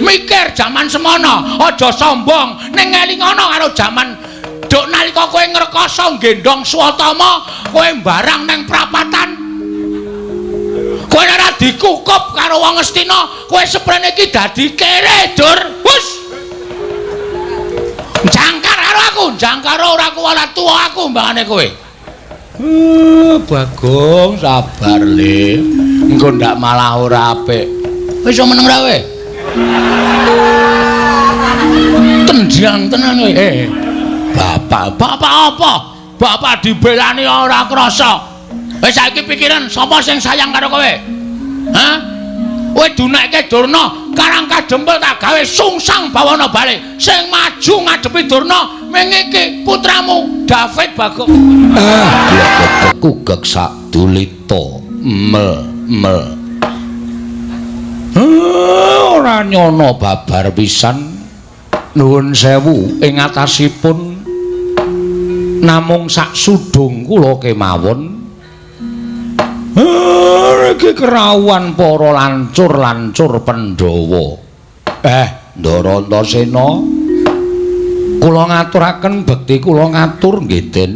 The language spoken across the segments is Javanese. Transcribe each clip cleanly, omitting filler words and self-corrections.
mikir jaman semono, aja sombong ning ngelingono karo jaman duk nalika kowe ngrekoso gendong Swatama, kowe barang neng prapatan. Kowe ora dikukup karo wong Astina, kowe seprene iki dadi kere, Dur. Wus. Jangkar karo aku, jangkar ora kuwala tuwa aku mbangane kowe. Bagong sabar le. Engko ndak malah ora apik. Wis meneng ra kowe? Tendian tenan kowe. Bapak apa? Bapak dibelani ora krasa. Wis saiki pikiran sapa sing sayang karo kowe? Hah? Kowe dunekke Durna, Karang Kadempel tak gawe sungsang bawana bali. Sing maju ngadepi Durna mengiki putramu David Bagong. Kugek sak dulita mel. Ora nyono babar pisan. Nuwun sewu ing atasipun namung sak sudung kula kemawon. Iki kerawuhan para lancur Pandhawa. Ndara Antasena, kula ngaturaken bekti kula ngatur nggih, Den.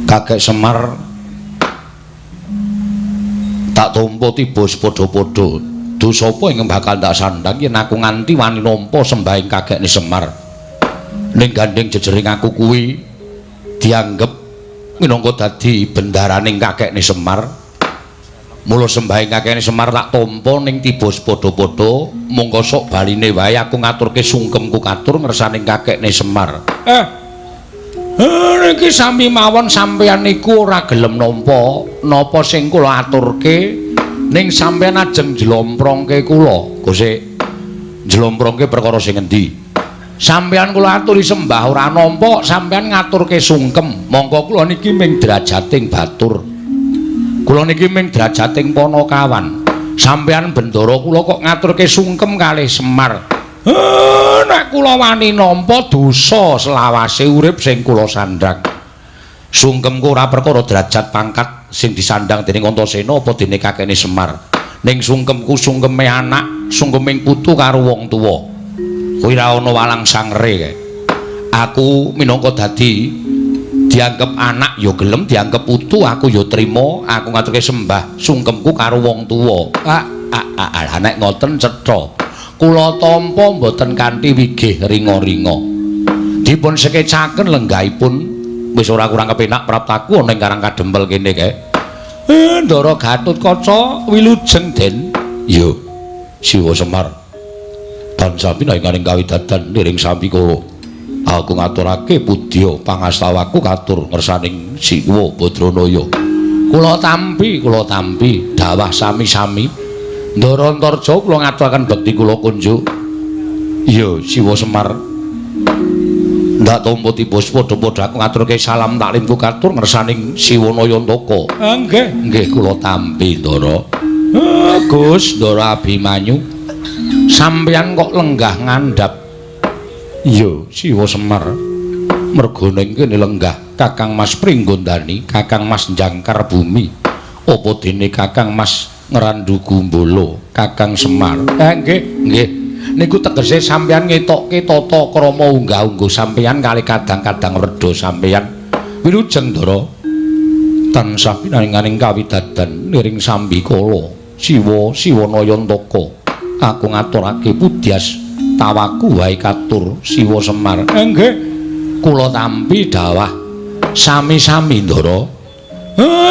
Kakek Semar tak tampa tiba padha-padha. Dosa apa ing bakal tak sandhang yen aku nganti wani nampa sembahing kakekne Semar. Ning gandeng jejering aku kuwi dianggep minangka dadi bendaraning kakekne Semar. Mula sembahing kakekne Semar tak tampa ning tiba padha-padha, mongko sok baline wae aku ngaturke sungkemku katur ngersaning kakekne Semar. Niki sami mawon sampeyan niku ora gelem nampa napa sing kula aturke. Ning sampeyan ajeng jlomprongke kula, Gusti. Jlomprongke perkara sing endi? Sampeyan kula aturi sembah ora nampa, sampeyan ngaturke sungkem. Monggo kula niki ming drajating batur. Kula niki ming drajating Panakawan. Sampeyan bendara kula kok ngaturke sungkem kalih Semar. Nek kula wani nampa dosa selawase urip sing kula sandhang. Sungkemku ora perkara derajat pangkat sing disandang dening Antasena apa dene kakekne Semar. Ning sungkemku sungkeme anak, sungkeming putu karo wong tuwa. Kuwi ora ana walang sangre kae. Aku minangka dadi dianggep anak ya gelem, dianggep putu aku ya trima, aku ngaturke sembah sungkemku karo wong tuwa. Nek ngoten cetha. Kula tampa mboten kanthi wigih ringa-ringa. Dipun sekecaken lenggahipun wis ora kurang kepenak praptaku ana ing Karang Kadempel kene kae. Ndara Gatotkaca wilujeng, Den. Yo, Siwa Semar. Tansah pinayunganing kawidadan liring sami kala. Aku ngaturake pudya pangastawaku katur ngersaning Siwa Badranaya. Kula tampi dawah sami-sami. Ndara Antarja kula ngaturaken bekti kula kunjuk. Yo, Siwa Semar. Ndak tampa tiba padha-padha aku ngaturke salam taklimku katur ngersaning Siwanaya Ntaka. Nggih kula tampi, Ndara. Gus Ndara Abimanyu. Sampeyan kok lenggah ngandhap. Iya, Siwa Semar. Merga ning kene lenggah Kakang Mas Pringgondani, Kakang Mas Jangkar Bumi. Apa dene Kakang Mas Ngrandu Gumbala, Kakang Semar. Nggih. Niku tegese sampeyan ngetokke tata krama unggah-ungguh sampeyan kali kadang-kadang reda sampeyan. Wilujeng, Ndara. Tansah pinayunganing kawidadan liring sambi kala. Siwanaya Ntaka. Aku ngaturake pudyas tawaku wae katur Siwa Semar. Nggih. Kula tampi dawah sami-sami, Ndara.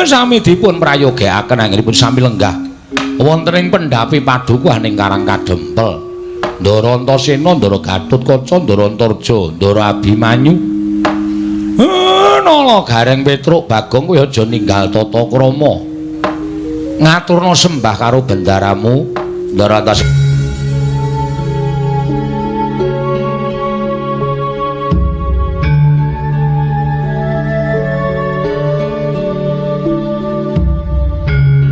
Sami dipun prayogakaken anggenipun sami lenggah wonten ing pendhapi padukuhan ing Karang Kadempel. Ndara Antasena, Ndara Gatotkaca, Ndara Antarja, Ndara Abimanyu. Nala Gareng Petruk Bagong kowe aja ninggal tata krama. Ngaturna sembah karo bendaramu, Ndara Antasena.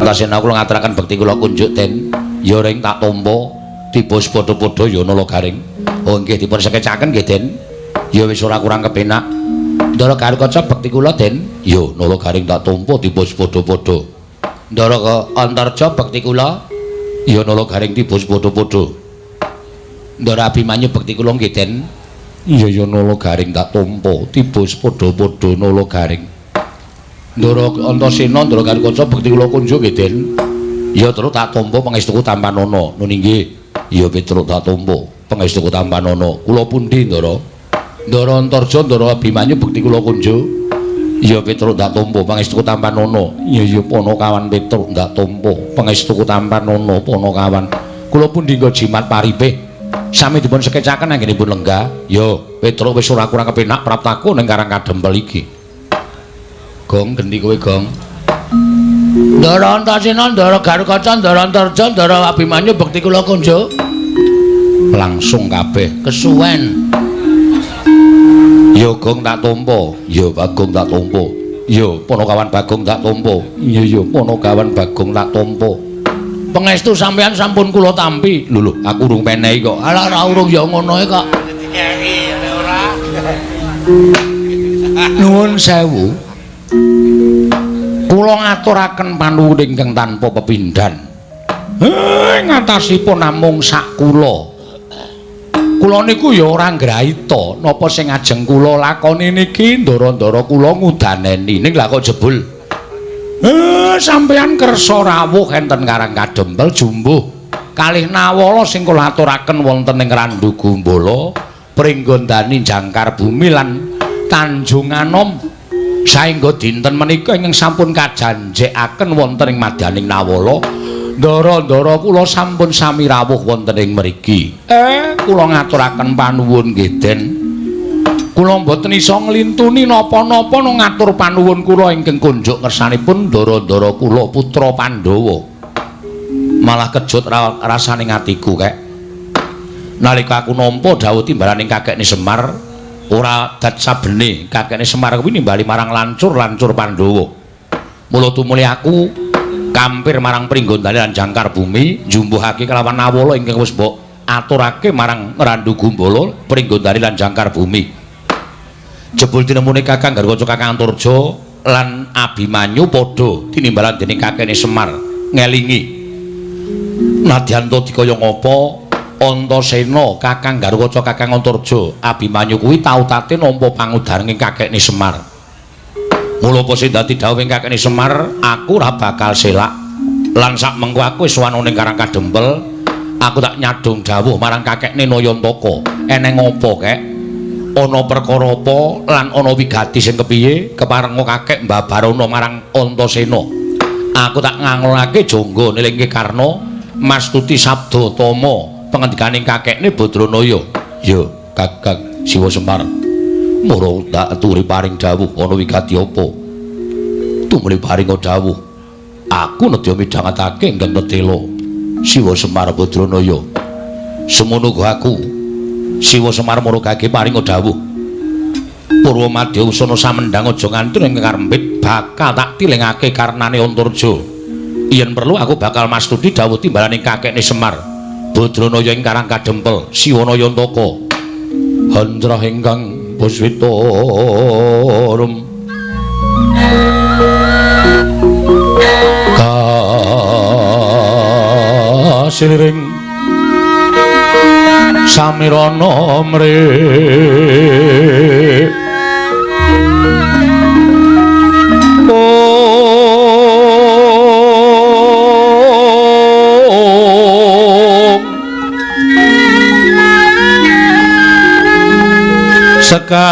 Antasena kula ngaturaken bekti kula kunjuk, Den. Ya ring tak tampa tiba padha-padha ya nala Garing. Oh nggih dipun sekecaken nggih, Den. Ya wis ora kurang kepenak. Ndara Gatotkaca bekti kula, Den. Ya nala Garing tak tampa tiba padha-padha. Ndara Antarja bekti kula. Ya nala Garing tiba padha-padha. Ndara Abimanyu bekti kula nggih Den. Iya ya nala garing tak tampa, tiba padha-padha nala garing. Ndara Antasena, Ndara Garukaca bekti kula kunjuk nggih Den. Ya terus tak tampa pangestuku Tampanana. Nun inggih. Ya Petruk tak tampa pangestuku Tampanana. Kula pundi Ndara? Ndara Antarja, Ndara Abimanyu bekti kula kunjuk. Ya Petruk tak tampa pangestuku Tampanana. Ya Panakawan Petruk tak tampa pangestuku Tampanana Panakawan. Kula pundi nggo jimat paribeh. Sami dipun sekecaken anggenipun lenggah. Ya Petruk wis ora kurang kepenak praptaku ning Karang Kadempel iki. Gong gendi kowe Gong. Ndara Antasena, Ndara Garukaca, Ndara Antarja, Ndara Abimanyu bekti kula kunjuk. Langsung kabeh kesuwen. Ya Gong tak tampa, ya Bagong tak tampa. Ya Panakawan Bagong tak tampa. Iya Panakawan Bagong tak tampa. Pangestu sampeyan sampun kula tampi. Lho aku urung menehi kok. Alah ora urung ya ngono kok. Nuwun sewu. Kula ngaturaken panuwun ingkang tanpa pepindhan. Ngatasipun namung sak kula. Kula niku ya ora ngrahita napa sing ajeng kula lakoni niki ndara-ndara kula ngudaneni. Ning lha kok jebul sampeyan kersa rawuh enten Karang Kadempel jumbuh kalih nawala sing kula aturaken wonten ing Randu Gumbala, Pringgondani Jangkar Bumi lan Tanjung Anom. Saengga dinten menika ingkang sampun kajanjekaken wonten ing madyaning nawala, ndara-ndara kula sampun sami rawuh wonten ing mriki. Kula ngaturaken panuwun nggih Den. Kula mboten isa nglintuni napa-napa nang ngatur panuwun kula ingkang kunjuk kersanipun ndara-ndara kula putra Pandhawa. Malah kejut rasane atiku kek. Nalika aku nampa dawuh timbalaning kakekne Semar, ora dat sabene kakekne Semar kuwi nimbali marang lancur Pandhawa. Mula tumuli aku kampir marang Pringgondani lan Jangkar Bumi njumbuhake kelawan nawala ingkang wis mbok aturake marang Randu Gumbala, Pringgondani lan Jangkar Bumi. Jebul tinemune Kakang Garukaca, Kakang Antarja lan Abimanyu padha tinimbalan dening kakekne Semar ngelingi. Nadyan to dikaya ngapa Antasena, Kakang Garukaca, Kakang Antarja, Abimanyu kuwi tau-tate nampa pangudaring kakekne Semar. Mula apa sing dadi dawuhing kakekne Semar, aku ora bakal selak. Lan sak mengko aku wis wanu ning Karang Kadempel, aku tak nyadung dawuh marang kakekne Nayantaka. Eneng apa kek? Ana perkara apa lan ana wigati sing kepiye keparenga kakek mbabarana marang Antasena. Aku tak ngangolake jangga nilingke Karna mastuti sabda tama pangendikaning kakekne Badranaya. Ya, Kakang Siwa Semar. Mara tak aturi paring dawuh ana wigati apa? Tumuli paring dawuh. Aku nedya midhangetake ingkang tetela Siwa Semar Badranaya. Semono aku Siwa Semar marugake paring dawuh. Purwa Madya usana samendhang aja ngantur ing karempit bakal tak tilingake karnane Antarja. Yen perlu aku bakal mastuti dawuh timbalaning kakekne Semar Badranaya ing Karang Kadempel, Siwa Nayantaka. Handrah ingkang Puswitarum kasiliring samirana mrih sekal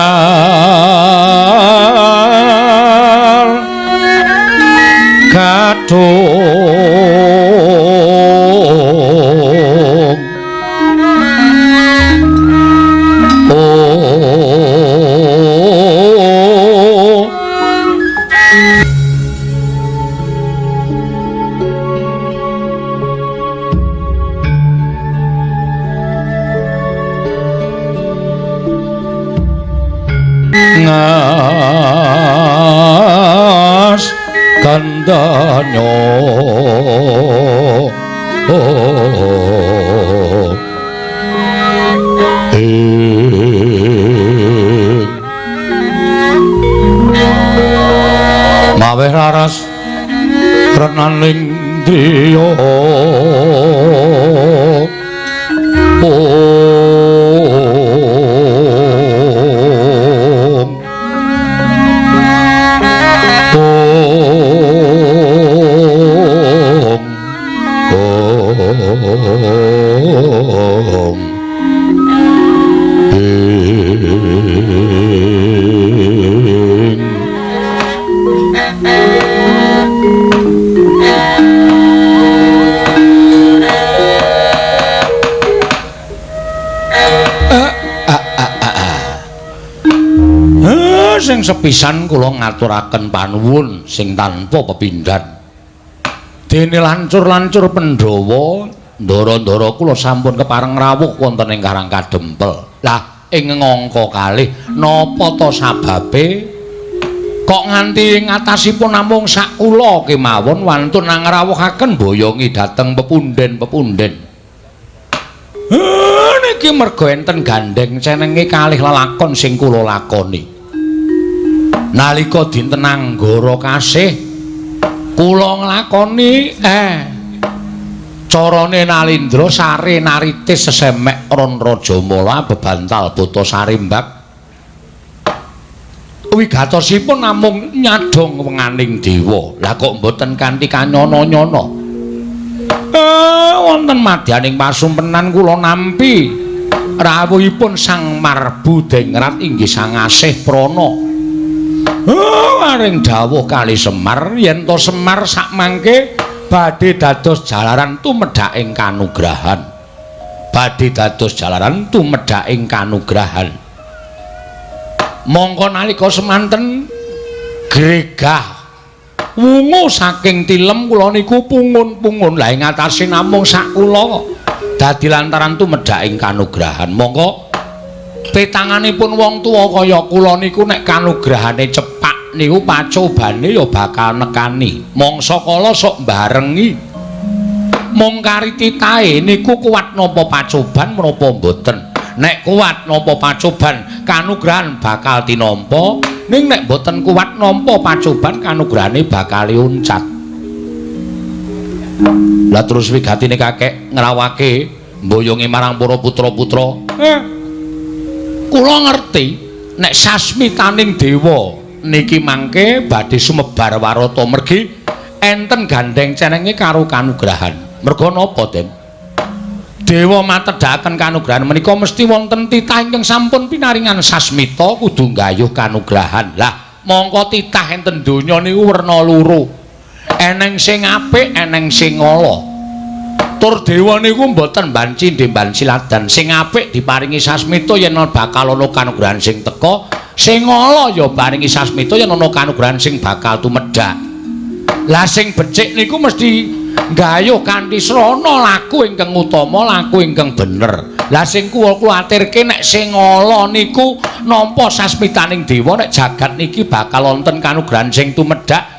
kadung ngas kandhanya maweh raras renaning driya Sing sepisan kula ngaturaken panuwun sing tanpa pepindhan. Dene lancur-lancur Pandhawa, ndara-ndara kula sampun kepareng rawuh wonten ing Karang Kadempel. Lah ing ngangka kalih napa ta sababe kok nganti ngatasipun namung sak kula kemawon wantun ngrawuhaken boyongi dhateng pepunden-pepunden. Niki merga enten gandeng cenenge kalih lelakon sing kula lakoni. Nalika dinten Anggara kasih kula nglakoni carane Nalindra sare naritis sesemek ron Rajamala bebantal bata sarimbak wigatosipun namung nyadong wenganing dewa. Lah kok mboten kanthi kanyana-nyana wonten madyaning pasumpenan kula nampi rawuhipun Sang Marbudengrat inggih Sang Asih Prana. Maring dawuh kali Semar yen to Semar sakmangke badhe dados jalaran tumedhaking kanugrahan. Badhe dados jalaran tumedhaking kanugrahan. Mongko nalika semanten gregah wungu saking tilem kula niku pungun-pungun. Lah ing atase namung sak kula dadi lantaran tumedhaking kanugrahan. Mongko petanganipun wong tuwa kaya kula niku nek kanugrahane cepak niku pacobane ya bakal nekani. Mangsa kala sok barengi. Mung kari titahe niku kuwat napa pacoban menapa mboten. Nek kuwat napa pacoban kanugrahan bakal tinampa, ning nek mboten kuwat nampa pacoban kanugrahane bakal uncat. Lah terus wigatine kakek ngrawake mboyongi marang para putra-putra. Kula ngerti nek sasmitaning dewa niki mangke badhe sumebar warata mergi enten gandeng cenenge karo kanugrahan. Merga napa, Den? Dewa matedhaken kanugrahan menika mesti wonten titah ingkang sampun pinaringan sasmita kudu nggayuh kanugrahan. Lah mongko titah enten donya niku werna loro. Eneng sing apik, eneng sing ala. Tur dewa niku mboten banci ndemban siladan. Sing apik diparingi sasmita yen bakal ana kanugrahan sing teka, sing ala ya paringi sasmita yen ana kanugrahan sing bakal tumedhak. Lah sing becik niku mesti nggayuh kanthi srana laku ingkang utama, laku ingkang bener. Lah sing kula atirke nek sing ala niku nampa sasmitaning dewa nek jagat niki bakal wonten kanugrahan sing tumedhak.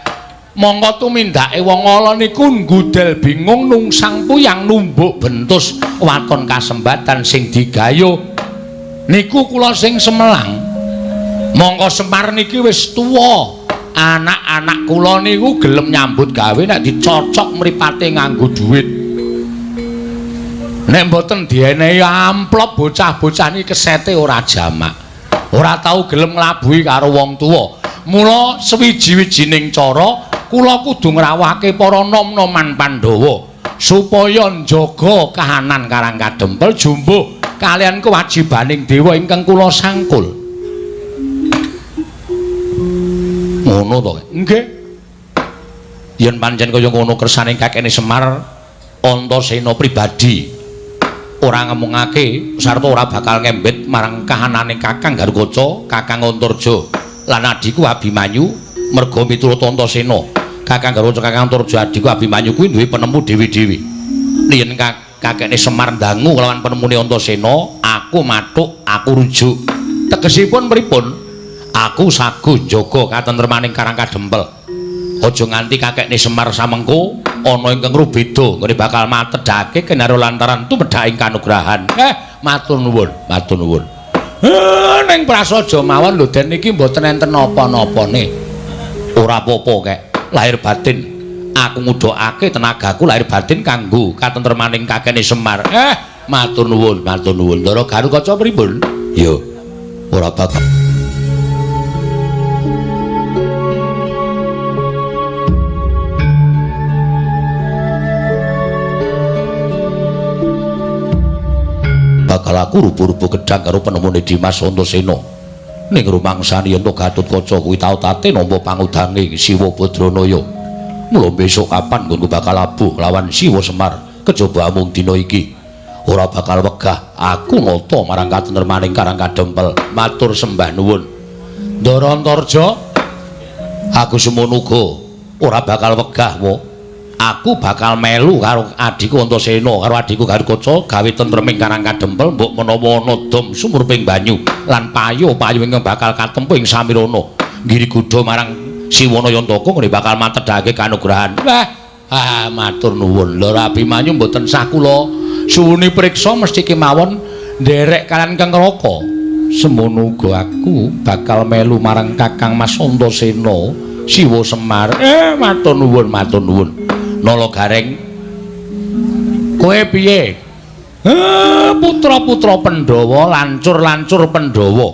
Mongko tumindake wong ala niku nggudel bingung nungsang puyang numbuk bentus waton kasembatan sing digayuh niku kula sing Semelang. Mongko Semar niki wis tuwa. Anak-anak kula niku gelem nyambut gawe nek dicocok mripate nganggo dhuwit. Nek mboten dienehi amplop bocah-bocah niki kesete ora jamak. Ora tau gelem nglabuhi karo wong tuwa. Mula sewiji-wijining cara kula kudu ngrawuhake para nom-noman Pandhawa supaya njaga kahanan Karang Kadempel jumbuh kalian kewajibaning dewa ingkang kula sangkul. Ngono to, nggih. Yen pancen kaya ngono kersaning kakene Semar, Antasena pribadi ora ngemungake sarta ora bakal ngembet marang kahanane Kakang Garukaca, Kakang Antarja lan adiku Abimanyu merga miturut Antasena. Kakang Garukaca, Kakang Antarja adiku Abimanyu kuwi duwe penemu dewi-dewi. Yen kakene Semar ndangu kelawan penemune Antasena, aku mathuk, aku rujuk. Tegesipun pripun? Aku saguh njaga katentremaning Karang Kadempel. Aja nganti kakekne Semar samengko ana ingkang rubeda nggone bakal matedhake kenaro lantaran tumedhaking kanugrahan. Matur nuwun, matur nuwun. Ning prasaja mawon lho Den niki mboten enten napa-napane. Ora apa-apa kek. Lahir batin aku ngudhokake tenagaku lahir batin kanggo katentremaning kakekne Semar. Matur nuwun, matur nuwun. Ndara Garukaca pripun? Ya, ora bakal. bakal aku rubu-rubu gedang karo penemune Dimas Antasena. Ning rumangsane yen Gatotkaca kuwi tau tate nampa pangudange Siwa Badranaya. Mula besok kapan nggonku bakal abuh lawan Siwa Semar kejaba mung dina iki. Ora bakal wegah aku ngata marang katentremaning Karang Kadempel. Matur sembah nuwun. Ndara Antarja, aku semono uga ora bakal wegah mo. Aku bakal melu karo adhiku Antasena karo adhiku Gatotkaca gawe tentreming Karang Kadempel mbok menawa ana dom sumurping banyu lan payu-payu ingkang bakal katempuh ing samirana ngiriguda marang Siwana Yantaka ngene bakal matedhake kanugrahan. Wah, matur nuwun. Lha Abimanyu mboten sah kula suwuni priksa mesti kemawon nderek kalian Kang Raka. Semono uga aku bakal melu marang Kakang Mas Antasena Siwa Semar. Matur nuwun, matur nuwun. Nala Gareng, kowe piye? Putra-putra Pandhawa, lancur-lancur Pandhawa.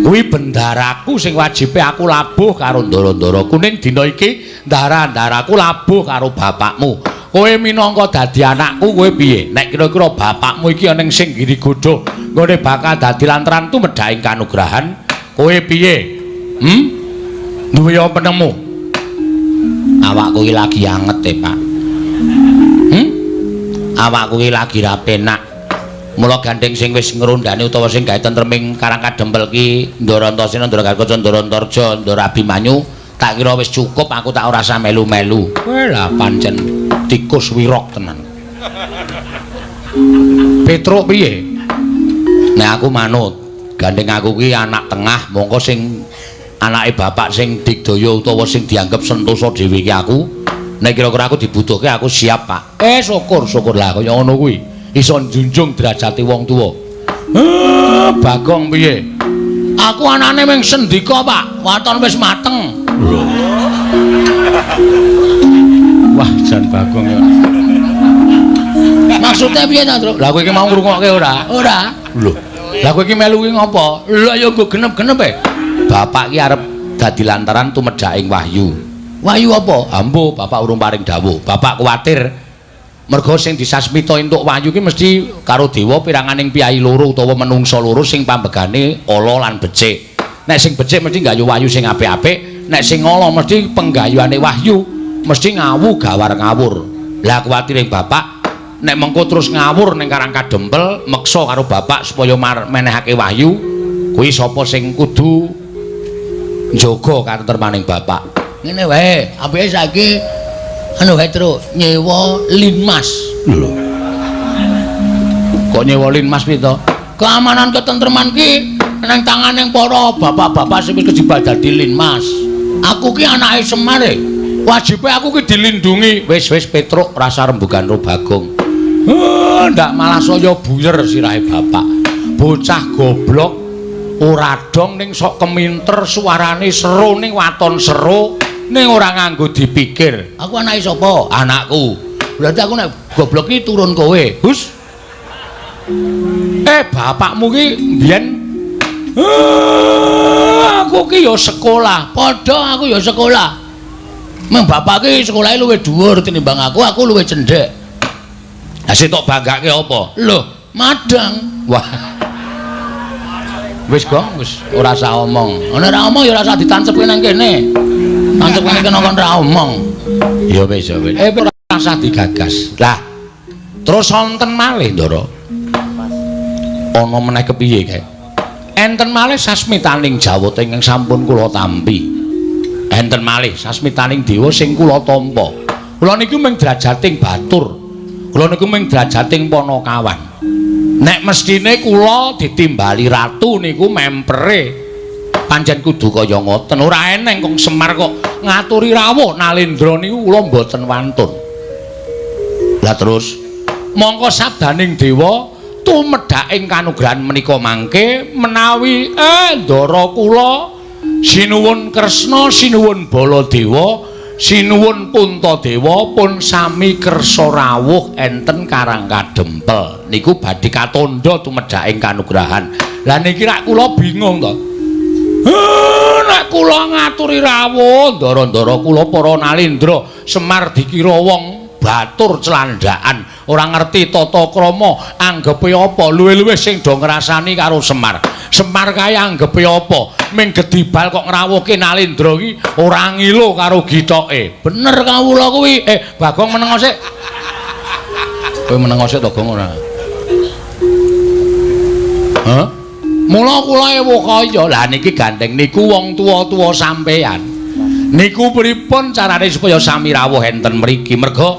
Kuwi bendaraku sing wajibe aku labuh karo ndara-ndara kuning dina iki. Ndara-ndaraku labuh karo bapakmu. Kowe minangka dadi anakku kowe piye? Nek kira-kira bapakmu iki ana ing Singgirigoda, ngene bakal dadi lantaran tumedhaking kanugrahan, kowe piye? Duwe apa nemu? Awakku iki lagi anget Pak. Awakku iki lagi ra penak. Mula gandeng sing wis ngrondani utawa sing gawe tentreming Karang Kadempel ki Ndara Antasena, Ndara Gatotkaca, Ndara Antarja, Ndara Abimanyu, tak kira wis cukup, aku tak ora usah melu-melu. Lah pancen tikus wirok tenan. Petruk piye? Nek aku manut, gandeng aku ki anak tengah, mongko sing anake bapak sing digdaya utawa sing dianggep sentosa dhewe iki aku. Nek kira-kira aku dibutuhke aku siap, Pak. Syukur lah kaya ngono kuwi. Iso njunjung derajate wong tuwa. Bagong piye? Aku anane ming sendika, Pak. Waton wis mateng. Wah, jan Bagong ya. Maksudnya piye ta, Truk? Lah kowe iki mau ngrungokke ora? Ora. Lho. Lah kowe iki melu ki ngopo? Lah ya nggo genep-genep e. Bapak ki arep dadi lantaran tumedhaking wahyu. Wahyu apa? Ambo, bapak urung paring dawuh. Bapak kuwatir merga sing disasmita entuk wahyu ki mesti karo dewa piranganing piyai loro utawa menungsa loro sing pambegane ala lan becik. Nek sing becik mesti nggayu wahyu sing apik-apik, nek sing ala mesti penggayuane wahyu mesti ngawu gawar ngawur. Lah kuwatiring bapak nek mengko terus ngawur ning Karang Kadempel meksa karo bapak supaya menehake wahyu, kuwi sapa sing kudu njaga katentremaning bapak. Ngene wae, apike saiki anu wae Truk, nyewa linmas. Lho. Kok nyewa linmas piye to? Keamanan ketentreman ki nang tanganing para bapak-bapak sing wis kejebak dadi linmas. Aku ki anake Semar e. Wajibe aku ki dilindungi. Wis Petruk rasa rembugan ro Bagong. Ndak malah saya buyer sirahe bapak. Bocah goblok ora dong ning sok keminter suarane seru ning waton seru ning ora nganggo dipikir. Aku anake sapa? Anakku. Berarti aku nek goblok iki turun kowe. Hus. Bapakmu ki mbiyen aku ki ya sekolah. Padha aku ya sekolah. Meng bapak ki sekolahe luwih dhuwur tinimbang aku luwih cendhek. Lah sing tok banggake apa? Lho, madang. Wah. Wis Gong, wis ora usah omong. Nek ora omong ya ora usah ditancepke nang kene. Tancep kene kena kon ora omong. Ya wis ya wis. Ora usah digagas. Lah, terus wonten malih, Ndara. Ana meneh kepiye kae? Enten malih sasmitaning jawata ingkang sampun kula tampi. Enten malih sasmitaning dewa sing kula tampa. Kula niku mung drajating batur. Kula niku mung drajating Panakawan. Nek mestine kula ditimbali ratu niku mempere pancen kudu kaya ngoten. Ora eneng kok Semar kok ngaturi rawuh Nalendra niku kula mboten wantun. Lah terus mongko sabdaning dewa tumedhaking kanugrahan menika mangke menawi Ndara kula sinuwun Kresna, sinuwun Baladewa, sinuwun Puntadewa pun sami kersa rawuh enten Karang Kadempel niku badhe katandha tumedhaking kanugrahan. Lah niki rak kula bingung to. Nek kula ngaturi rawuh ndara-ndara kula para Nalendra Semar dikira wong batur celandaan, ora ngerti tata krama, anggepe apa luwih-luwih sing do ngrasani karo Semar. Semar kae anggepe apa? Ming gedibal kok ngrawuhke Nalendra iki ora ngilo karo gitoke. Bener kawula kuwi. Bagong menengo sik. Kowe menengo sik to, Gong ora? Hah? Mula kula ewuh kaya. Lah niki gandeng niku wong tuwa-tuwa sampean. Niku pripun carane supaya sami rawuh enten mriki? Merga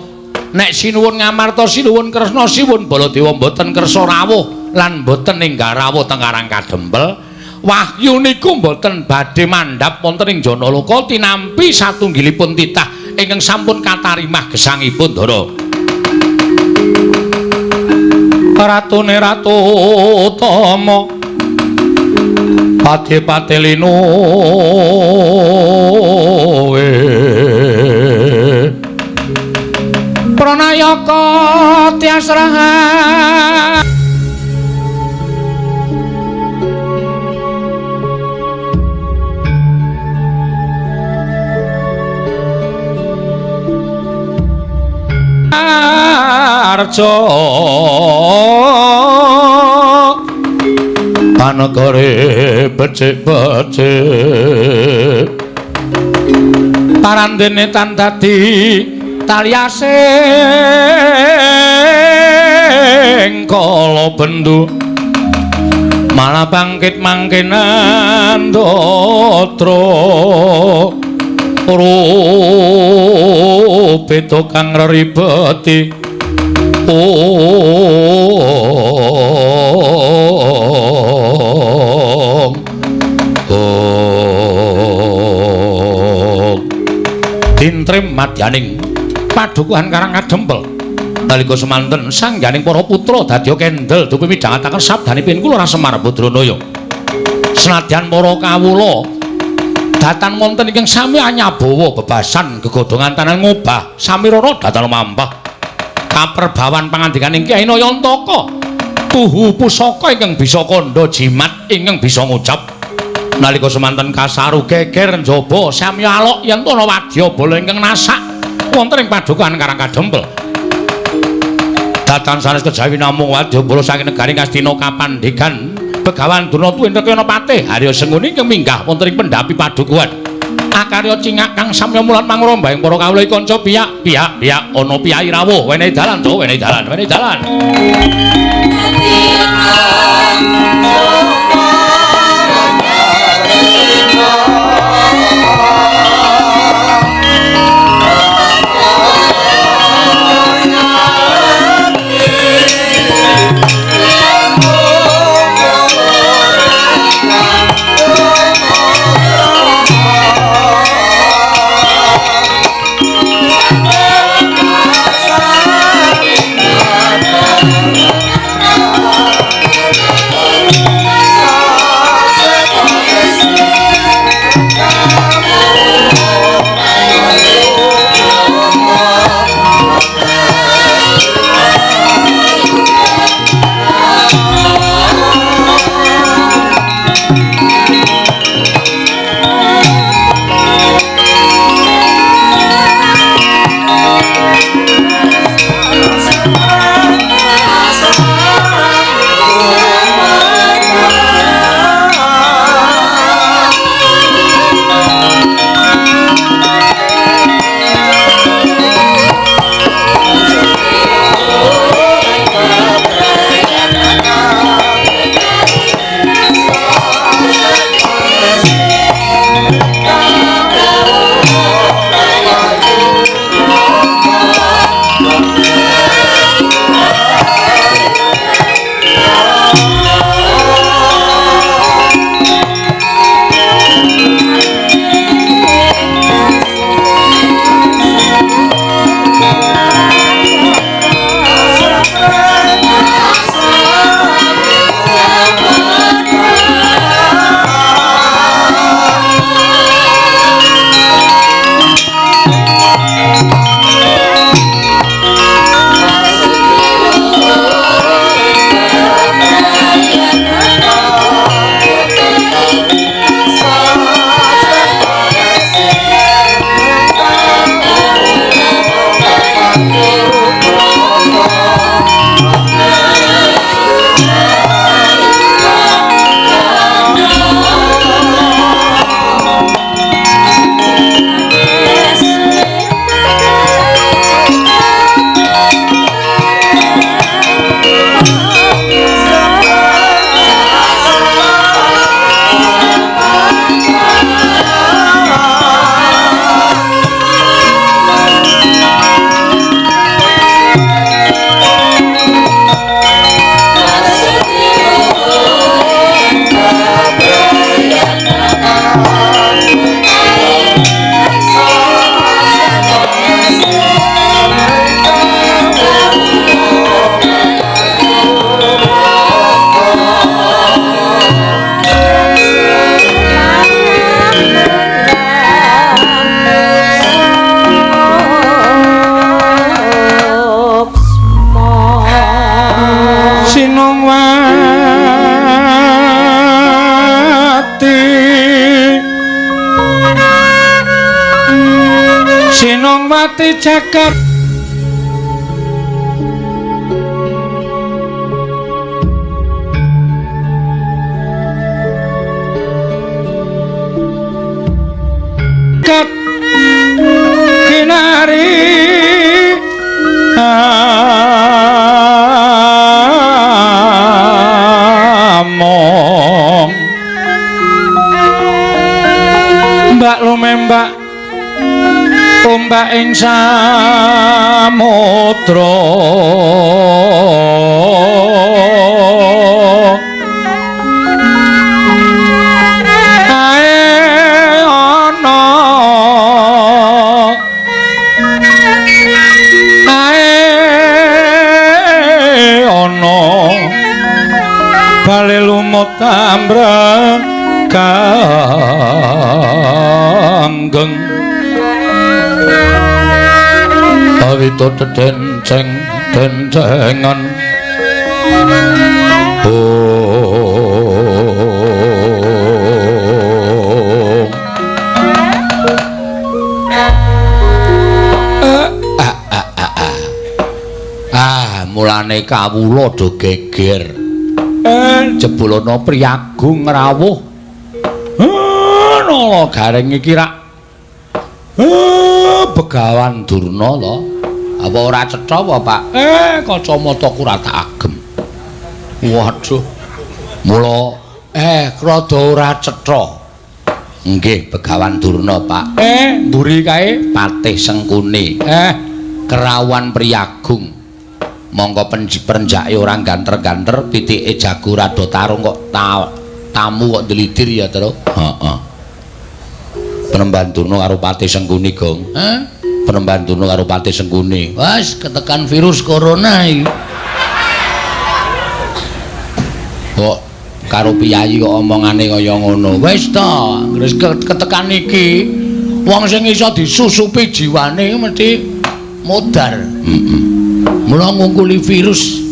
nek sinuwun Ngamarta, sinuwun Kresna, sinuwun Baladewa mboten kersa rawuh lan mboten ninggal rawuh teng Karang Kadempel, wahyu niku mboten badhe mandhap wonten ing Janaloka tinampi satunggilipun titah ingkang sampun katarimah gesangipun Ndara. Ratune Ratu Utama Pati-pati lino Pranayaka tiasraha Arjo Panagare becik-becik parandene tan dadi taliasing kala bendu malah bangkit mangkenan dotra rupe kang ribeti Dintrim madyaning padukuhan Karang Kadempel nalika semanten sangganing para putra dadya kendel dupi midhangetaken sabdanipun kula Semar Badranaya senadyan para kawula datan wonten ingkang sami anyabawa bebasan gegodhongan tanan ngobah sami rara datan mampah kaperbawan pangandikaning Kyai Nayantaka tuhu pusaka ingkang bisa kandha jimat ingkang bisa ngucap nalika semanten kasaru geger njaba sami alok yen ana wadyabala ingkang nasak wonten ing padukuhan Karang Kadempel datan sanes kejawi namung wadyabala saking negaring Astina Kapandikan Begawan Durna Tuwintekana Patih Harya Senguni ingkang minggah wonten ing pendhapi padukuhan akarya cingak kang samya mulan mangrombaing para kawula kanca piyak ana piyai rawuh wenehi dalan to wenehi dalan Sinongwati jagat kat kinari among mbak lumembak ombak ing samudra ae ana bale lumut ambrakanggeng awito denceng dencengan mulane kawula do geger jebulana priyagung rawuh nala garing iki rak Begawan Durna lho apa ora cetha apa Pak kacamataku ora tak agem waduh mula rada ora cetha nggih Begawan Durna Pak mburi kae Patih Sengkuni kerawan priyagung monggo penjake ora ganter-ganter pitike jago rada tarung kok tamu kok delidir ya terus heeh Penemban Durna karo Patih Sengkuni Gong Penemban Durna karo Patih Sengkuni wis ketekan virus corona iki kok karo piyayi kok omongane kaya ngono wis ta wis ketekan iki wong sing iso disusupi jiwane mesti modar mula ngungkuli virus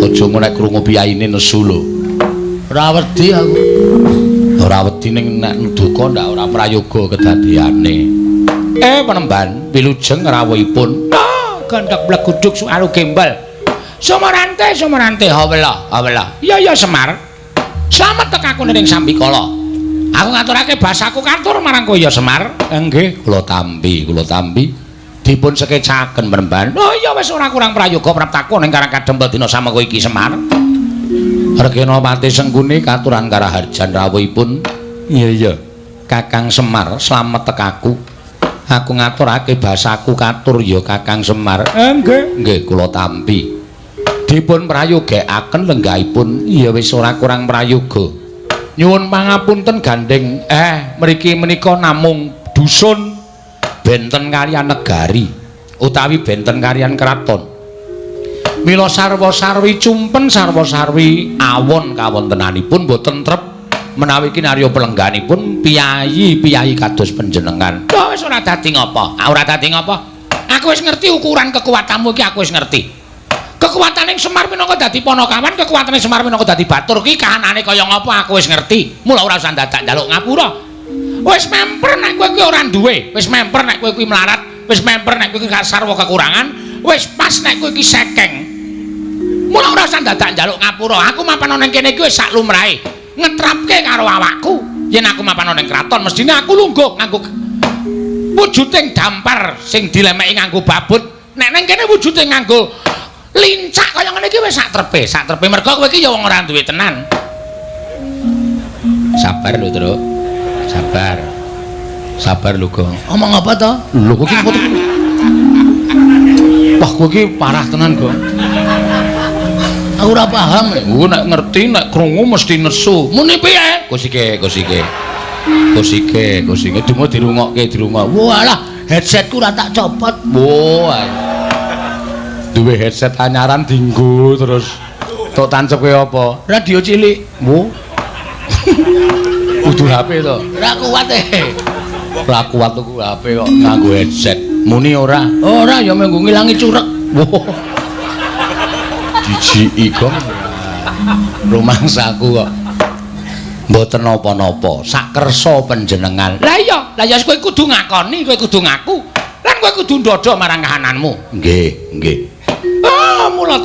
aja nek krungu piyayine nesu lho ora wedi aku ora wedi ning nek duka ndak ora prayoga kedadeane Penemban wilujeng rawuhipun gandak bleguduk suaru gembal Sumarante hawela iya Semar slamet tekaku ning Sambikala aku ngaturake basaku katur marang kowe ya Semar nggih kula tampi dipun sekecaken Penemban oh iya wis ora kurang prayoga praptaku ning karang kadempel dina samekowe iki Semar Regena Patih Sengkuni katuran karaharjan rawuhipun iya Kakang Semar slamet tekaku aku ngaturake basaku katur ya Kakang Semar nggih kula tampi dipun prayogakaken lenggahipun iya wis ora kurang prayoga nyuwun pangapunten gandeng mriki menika namung dusun benten kaliyan negari utawi benten kaliyan kraton mila sarwa-sarwi cumpen sarwa-sarwi awon kawontenanipun boten trep menawi kinarya pelengganipun piyayi kados panjenengan wis ora dadi ngopo aku wis ngerti ukuran kekuatanmu iki aku wis ngerti kekuatane Semar minangka dadi Panakawan kekuatane Semar minangka dadi batur ki kahanane kaya ngopo aku wis ngerti mula ora usah dadak njaluk ngapura wis memper nek kowe kuwi ora duwe wis memper nek kowe kuwi melarat wis memper nek kowe kuwi sarwa kekurangan wis pas nek kowe iki sekeng mula ora usah dadak njaluk ngapura aku mapan ning kene iki wis sak lumrahe ngetrapke karo awakku yen aku mapan ning kraton mestine aku lungguh nganggo wujuding dampar sing dilemeki nganggo babut nek ning kene wujude nganggo lincak kaya ngene iki wis sak trepe mergo kowe iki ya wong ora duwe tenan sabar lho Truk sabar lho Gong omong apa to lho kowe iki apa to wah kowe iki parah tenan Gong aku ora paham nek ngerti nek krungu mesti nesu muni piye kusike dumo dirungokke walah headsetku ora tak copot wah duwe headset anyaran dinggo terus tok tancep kowe apa radio cilik wo kudu HP to ora kuat tuku HP kok nganggo headset muni ora ya mengko ngilangi curek dijiki gong. Rumangsaku kok mboten napa-napa. Sak kersa panjenengan. Lah iya kowe kudu ngakoni, kowe kudu ngaku. Lan kowe kudu ndodho marang kahananmu. Nggih.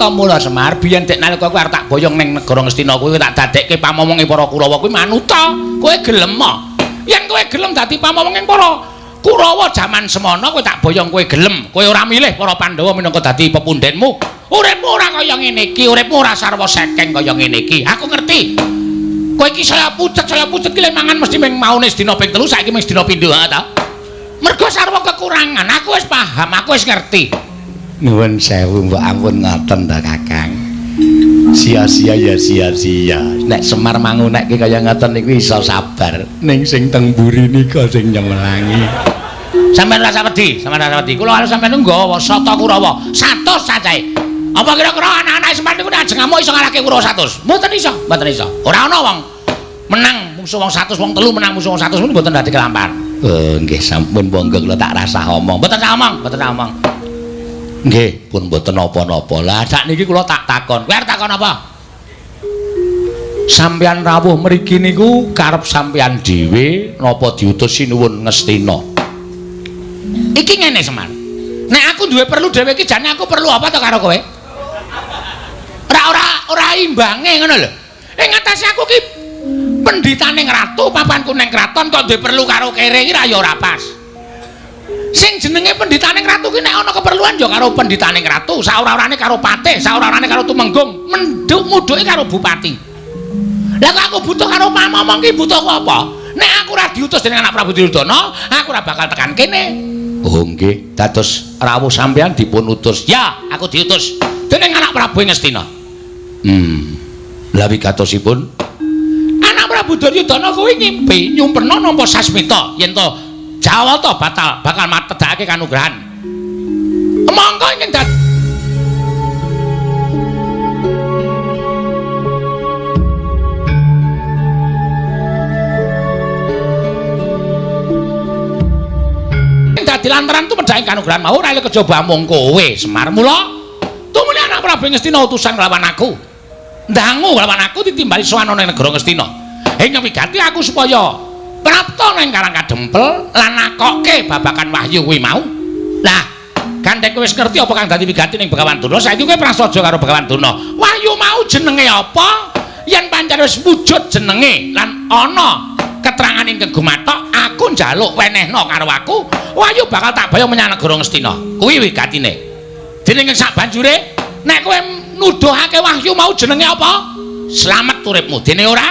Mula Semar, biyen dek nalika kowe arep tak boyong ning negara Ngastina kuwi tak dadekke pamomonge para Kurawa kuwi manuta. Kowe gelem mo. Yen kowe gelem dadi pamomonge para Kurawa jaman semana kowe tak boyong kowe gelem. Kowe ora milih para Pandhawa minangka dadi pepundhenmu. Uripmu ora kaya ngene iki, uripmu ora sarwa sekeng kaya ngene iki. Aku ngerti. Kowe iki saya pucet ki lek mangan mesti mung maune sedina ping 3, saiki mung sedina pindho ta. Mergo sarwa kekurangan, aku wis paham, aku wis ngerti. Nuwun sewu, mbok ampun ngoten ta, Kakang. Sia-sia ya sia-sia. Nek Semar mangunekke kaya ngoten niku iso sabar. Ning sing teng mburi nika sing nyemelangi. Sampeyan rasa wedi. Kula arep sampeyan nggawa Sata Kurawa 100 cacahe. Apa kira-kira anak-anak Semar niku nek ajeng amuk iso ngalahke Kurawa 100? Mboten iso. Ora ana wong menang musuh wong 100, wong 3 menang musuh wong 100 mboten dadi kelampar. Nggih sampun monggo kula tak rasah omong. Mboten sak omong. Nggih, pun mboten napa-napa. Lah sakniki kula tak takon. Kowe arep takon apa? Sampeyan rawuh mriki niku karep sampeyan dhewe napa diutus sinuwun Ngastina? Iki ngene Semar. Nek aku duwe perlu dhewe iki jane aku perlu apa to karo kowe? Ora imbange ngono lho. Ing atase aku ki pendhitaning ratu, papanku ning kraton kok duwe perlu karo kere iki ra ya ora pas. Sing jenenge pendhitaning ratu ki nek ana keperluan ya karo pendhitaning ratu, saora-orane karo patih, saora-orane karo tumenggung, mendhuk-mudhuke karo bupati. Lah kok aku butuh karo pamomong ki butuh apa? Nek aku ora diutus dening anak Prabu Duryudana, aku ora bakal tekan kene. Oh nggih, dados rawuh sampeyan dipun utus. Ya, aku diutus dening anak Prabu Ngastina. Lah wigatosipun anak Prabu Duryudana kuwi ngimpi nyumpena nampa sasmita yen to Jawata bakal matedhake kanugrahan. Monggo ing dadi lantaran tu medhake kanugrahan mau ora kejaba mung kowe Semar. Mula tumuli anak Prabu Ngastina utusan nglawan aku. Ndangu nglawan aku ditimbali sowan ning negara Ngastina. Ing wigati aku supaya prapta ning Karang Kadempel lan nakokke babakan wahyu kuwi mau. Lah, gandeng kowe wis ngerti apa kang dadi wigati ning Begawan Durna? Saiki kowe prasaja karo Begawan Durna. Wahyu mau jenenge apa? Yen pancen wis wujud jenenge lan ana keterangan ing kegumathok, aku njaluk wenehna karo aku, wahyu bakal tak bayang menyang negara Ngastina. Kuwi wigatine. Dene sak banjure nek kowe nuduhake wahyu mau jenenge apa? Slamet uripmu. Dene ora?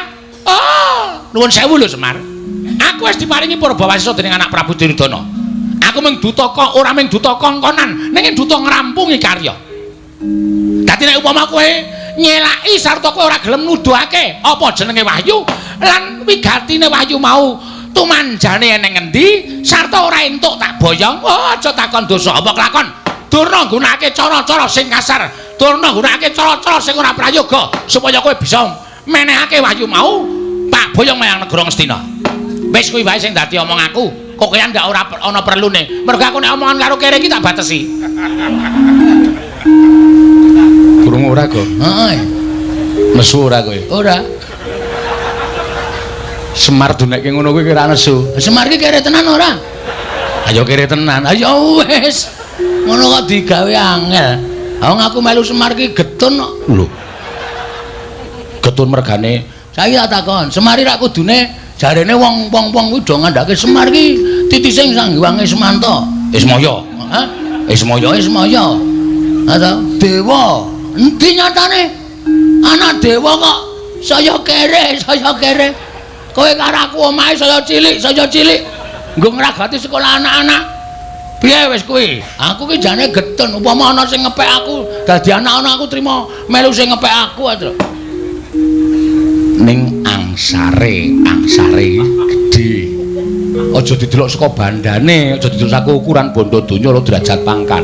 Oh, nuwun sewu lho Semar. Aku wis diparingi Purbawasisa dening anak Prabu Duryudana. Aku mung duta kok ora mung duta kongkonan, ning duta ngrampungi karya. Dadi nek upama kowe nyelaki sarta kowe ora gelem nuduhake apa jenenge wahyu lan wigatine wahyu mau tumanjane ning endi sarta ora entuk tak boyong, oh aja takon dosa apa kelakon. Durna nggunakake cara-cara sing kasar, Durna nggunakake cara-cara sing ora prayoga supaya kowe bisa menehake wahyu mau tak boyong menyang negara Ngastina. Wis kuwi wae sing dadi omong aku. Kokean ndak ora ana perlune. Mergo aku nek omongan karo kere iki tak batesi. Kurung ora kok. Heeh. Nesu ora kowe? Ora. Semar dunekke ngono kuwi kira nesu. Semar iki kere tenan ora? Ayo kere tenan. Ayo wis. Ngono kok digawe angel. Wong aku melu Semar iki getun kok. Lho. Getun mergane. Saiki tak takon, Semar iki ra kudune jarene wong-wong kuwi do ngandhake Semar ki titising sanggiwange Semanta. Ismaya. Hah? Ismaya. Ada dewa. Endi nyatane? Anak dewa kok saya kere. Kowe karo aku omahe saya cilik. Nggo ngragati sekolah anak-anak. Piye wis kuwi? Aku ki jane getun upama ana sing ngepek aku dadi anak-anak aku trima melu sing ngepek aku aja. Ning angsare gedhe. Aja didelok saka bandane, aja didelok saka ukuran bondo donya lho derajat pangkat.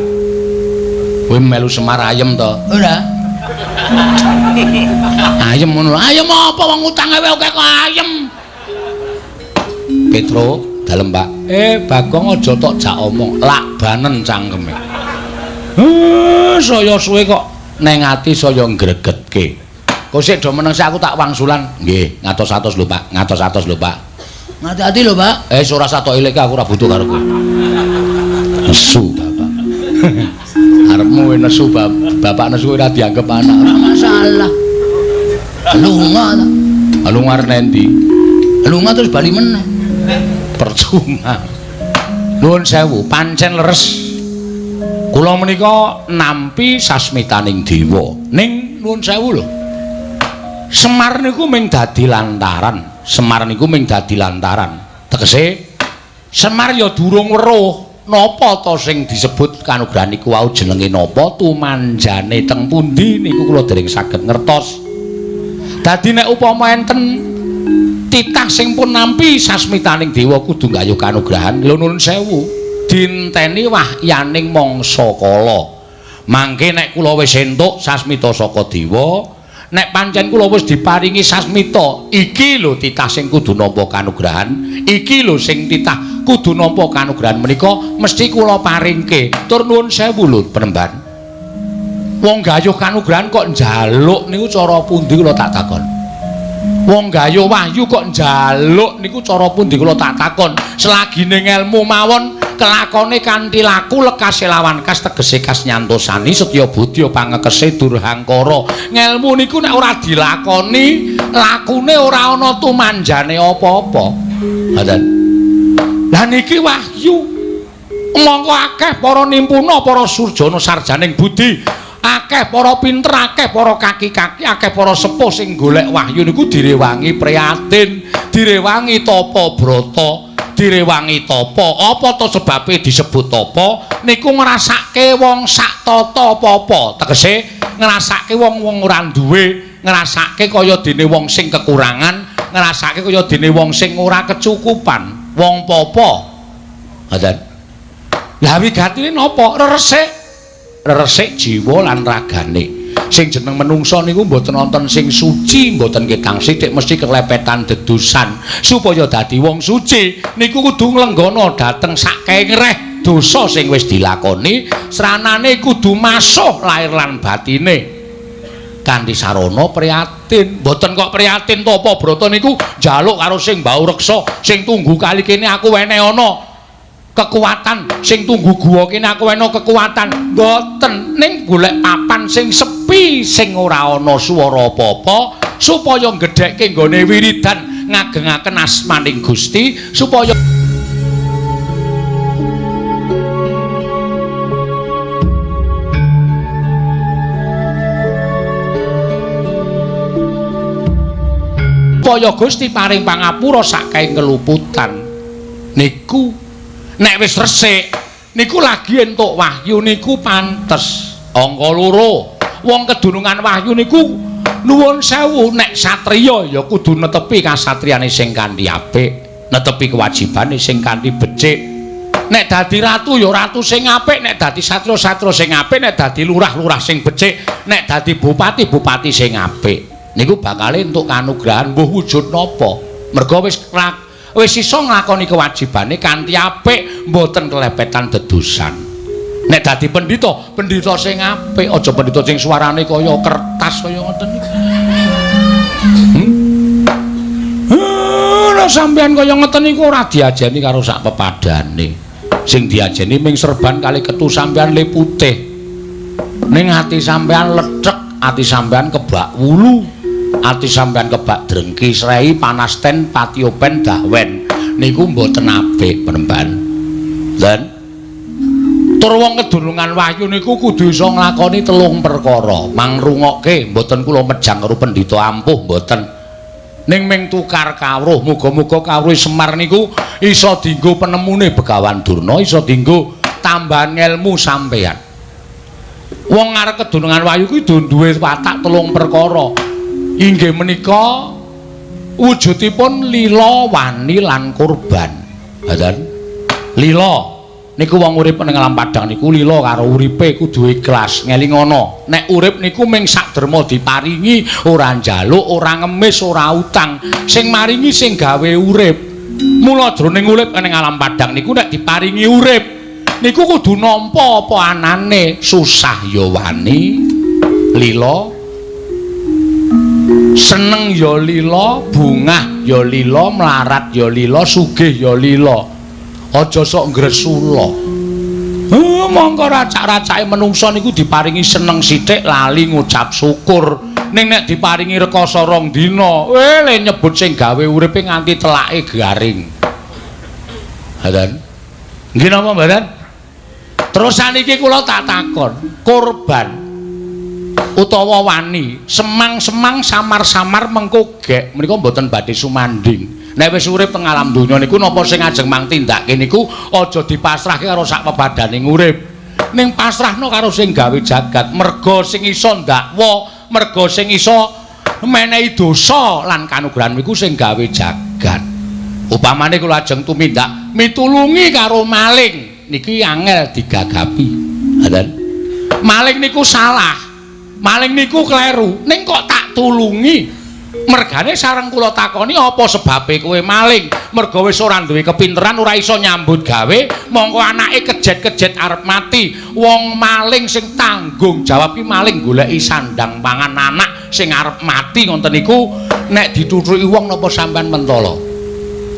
Kowe melu Semar ayem to? Ora. Ayem ngono. Ayem apa wong utange wae kok ayem. Petro, dalem Pak. Bagong aja tok jak omong, lak banen cangkeme. Saya suwe kok neng ati saya ngregetke. Kok sik do meneng aku tak wangsulan. Nggih, ngatos-atos lho Pak, ngatos-atos lho Pak. Ngati-ati lho Pak. Ora satok eleke aku ora butuh karo kowe. Nesu Bapak. Arepmu nesu Bapak nesu ora dianggep anak. Ora masalah. Lunga ta. Lunga arep endi? Lunga terus bali meneh. Percuma. Nuwun sewu, pancen leres. Kula menika nampi sasmitaning dewa. Ning nuwun sewu lho. Semar niku mung dadi lantaran. Semar niku mung dadi lantaran. Tegese Semar ya durung weruh napa to sing disebut kanugrahan niku wau jenenge napa, tumanjane teng pundi niku kula dereng saged ngertos. Dadi nek upama enten titah sing pun nampi sasmitaning dewa kudu nggayuh kanugrahan. Lho nuwun sewu, dinteni wahyaning mangsa kala. Mangke nek kula wis entuk sasmita saka dewa, nek pancen kula wis diparingi sasmita, iki lho titah sing kudu nampa kanugrahan, iki lho sing titah kudu nampa kanugrahan menika mesti kula paringke. Tur nuwun sewu lho Penemban. Wong gayuh kanugrahan kok njaluk niku cara pundi kula tak takon. Wong gayuh wahyu kok njaluk niku cara pundi kula tak takon. Selagine ngelmu mawon kelakone kanthi laku lekas lawan kas tegese kas nyantosani setya budya pangekese durhangkara. Ngelmu niku nek ora dilakoni lakune ora ana tumanjane apa-apa. Ngoten. Lah niki wahyu. Mongko akeh para nimpuna, para surjana sarjaning budi, akeh para pinter, akeh para kaki-kaki, akeh para sepuh sing golek wahyu niku direwangi priyatin, direwangi tapa brata, direwangi tapa. Apa to sebabe disebut tapa? Niku ngrasake wong sak tata apa-apa. Tegese ngrasake wong-wong ora duwe, ngrasake kaya dene wong sing kekurangan, ngrasake kaya dene wong sing ora kecukupan. Wong popo. Ngoten. Lah wigatine napa? Resik jiwa lan ragane. Sing jeneng menungsa niku mboten wonten sing suci, mboten ketang sithik mesti kelepetan dedusan. Supaya dadi wong suci niku kudu nglenggana dhateng sakengreh dosa sing wis dilakoni, sranane kudu masuh lair lan batine. Kanthi sarana priyatin, mboten kok priyatin to apa brata niku njaluk karo sing mbau reksa, sing tunggu kali kene aku wene ana kekuatan, sing tunggu guwa kene aku wene kekuatan. Mboten, ning golek papan sing sepi, sing ora ana swara apa-apa supaya gedhekke nggone wiridan ngagengaken asmaning Gusti supaya supaya Gusti paring pangapura saking keluputan. Niku nek wis resik niku lagi entuk wahyu niku pantes. Angka 2. Wong kedunungan wahyu niku nuwun sewu, nek satriya ya kudu netepi kasatriyane sing kanthi apik, netepi kewajibane sing kanthi becik. Nek dadi ratu ya ratu sing apik, nek dadi satriya sing apik, nek dadi lurah sing becik, nek dadi bupati sing apik. Niku bakal entuk kanugrahan mbuh wujud napa. Merga wis iso nglakoni kewajibane kanthi apik, mboten kelepetan dedusan. Nek dadi pendhita sing apik, aja pendhita sing suarane kaya kertas kaya ngoten niku. Nek sampeyan kaya ngoten niku ora diajeni karo sak pepadane. Sing diajeni ming serban kali ketu sampeyan le putih. Ning ati sampeyan lecek, ati sampeyan kebak wulu. Ati sampean kebak drengki srei panasten patiopen dahwen niku mboten apik Penemban. Lan tur wong kedurungan wahyu niku kudu iso nglakoni 3 perkara. Mangrungokke mboten kula mejang karo pendhita ampuh mboten. Ning ming tukar kawruh, muga-muga kawruh Semar niku iso dienggo penemune Begawan Durna, iso dienggo tambahan ilmu sampeyan. Wong arep kedurungan wahyu kuwi duwe watak 3 perkara. Inggih menika wujudipun lila, wani lan kurban. Ngoten. Lila niku wong urip ning alam padang niku lila karo uripe kudu ikhlas, ngelingono. Nek urip niku ming sakderma diparingi, ora njaluk, ora ngemis, ora utang. Sing maringi sing gawe urip. Mula jroning urip ning alam padang niku nek diparingi urip niku kudu nampa apa anane, susah ya wani, lila, seneng ya lila, bungah ya lila, melarat ya lila, sugih ya lila. Aja sok ngresula. Mongko racak-racake menungsa niku diparingi seneng sithik lali ngucap syukur. Ning nek diparingi rekoso 2 dina, le nyebut sing gawe uripe nganti telake garing. Hadan. Nggih napa mboten? Terus saniki kula tak takon, korban utawa wani, semang-semang samar-samar mengko gek menika mboten badhe sumanding. Nek wis urip teng alam donya niku napa sing ajeng mang tindakke niku aja dipasrahke karo sak pepadaning urip. Ning pasrahno karo sing gawe jagat, merga sing iso ndakwa, merga sing iso menehi dosa lan kanugrahan niku sing gawe jagat. Upamane kula ajeng tumindak mitulungi karo maling niki angel digagapi. Ngoten. Maling niku salah. Maling niku kleru, ning kok tak tulungi. Mergane sareng kula takoni apa sebabe kowe maling? Merga wis ora duwe kepinteran, ora iso nyambut gawe, mongko anake kejet-kejet arep mati. Wong maling sing tanggung jawab ki maling goleki sandang pangan anak sing arep mati ngoten niku nek ditutuki wong napa sampean mentala.